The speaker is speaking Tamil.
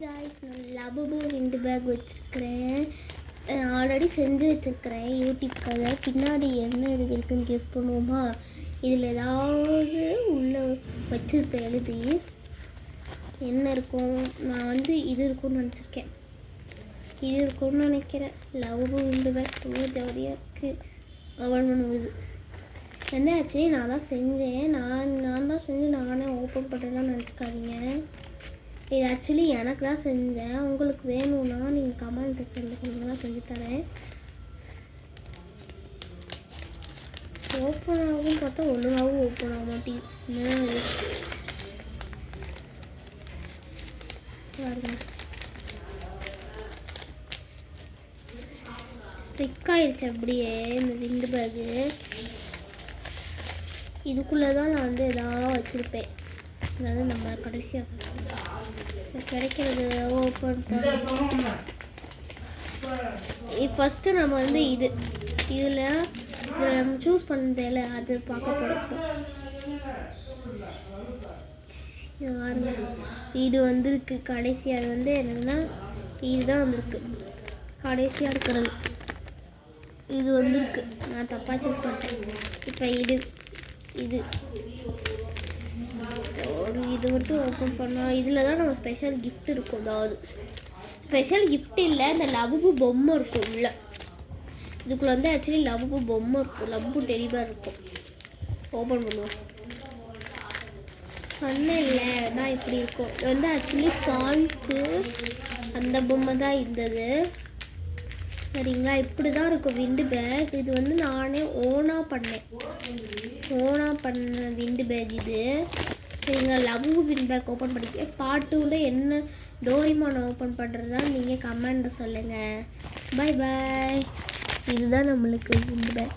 गाइस நான் லபுபு விண்ட் பேக் வச்சிருக்கிறேன். ஆல்ரெடி செஞ்சு வச்சிருக்கிறேன் யூடியூப்காக. பின்னாடி என்ன இருக்குன்னு கெஸ் பண்ணுவோமா? இதில் ஏதாவது உள்ள வச்சிருப்பேன் எழுதி. என்ன இருக்கும்? நான் வந்து இது இருக்கும்னு நினச்சிருக்கேன். இது இருக்கும்னு நினைக்கிறேன். லபுபு விண்ட் பேக் ரொம்ப ஜாலியாக இருக்குது. ஓப்பன் பண்ணுவது வந்து ஆக்சுவலி நான் தான் செஞ்சேன். நான் தான் செஞ்சு நானே ஓப்பன் பண்ணுறேன்னு நினச்சிக்காதீங்க. இது ஆக்சுவலி எனக்கு தான் செஞ்சேன். உங்களுக்கு வேணும்னா நீங்கள் கமெண்ட் செக்ஷனில் சொல்லுங்கள், நான் செஞ்சு தரேன். ஓப்பன் ஆகும் பார்த்தா ஒழுங்காகவும் ஓப்பன் ஆக மாட்டேங்குது. ஸ்டிக் ஆயிடுச்சு அப்படியே இந்த விண்டு பேகு. இதுக்குள்ளே தான் நான் வந்து எதாவது வச்சுருப்பேன். அதாவது நம்ம கடைசியாக கிடைக்கிறது ஓப்பன் பண்ண ஃபஸ்ட்டு நம்ம வந்து இதில் சூஸ் பண்ணதில்ல அது பார்க்க போகிறோம். இது வந்துருக்கு கடைசியாக. அது வந்து என்னதுன்னா இதுதான் வந்திருக்கு கடைசியாக இருக்கிறது. இது வந்துருக்கு. நான் தப்பாக சூஸ் பண்ணிட்டேன். இப்போ இது மட்டும் ஓப்பன் பண்ணால் இதில் தான் நம்ம ஸ்பெஷல் கிஃப்ட் இருக்கும். அதாவது ஸ்பெஷல் கிஃப்ட் இல்லை, இந்த லபுபு பொம்மை இருக்கும் உள்ள. இதுக்குள்ளே வந்து ஆக்சுவலி லபுபு பொம்மை இருக்கும், லபுபு டெடிபேர் இருக்கும். ஓப்பன் பண்ணுவோம். சொன்னேன் இல்லை தான் இப்படி இருக்கும். இது வந்து ஆக்சுவலி ஸ்பாஞ்சு அந்த பொம்மை தான் இருந்தது. சரிங்களா? இப்படி தான் இருக்கும் விண்டு பேக். இது வந்து நானே ஓனாக பண்ண விண்டு பேக் இது. சரிங்களா? லபுபு விண்ட் பேக் ஓப்பன் பண்ணிக்க. பார்ட் 2ல் என்ன டோரிமான் ஓப்பன் பண்ணுறதா நீங்கள் கமெண்ட்டில் சொல்லுங்கள். Bye bye. இதுதான் நம்மளுக்கு விண்டு பேக்.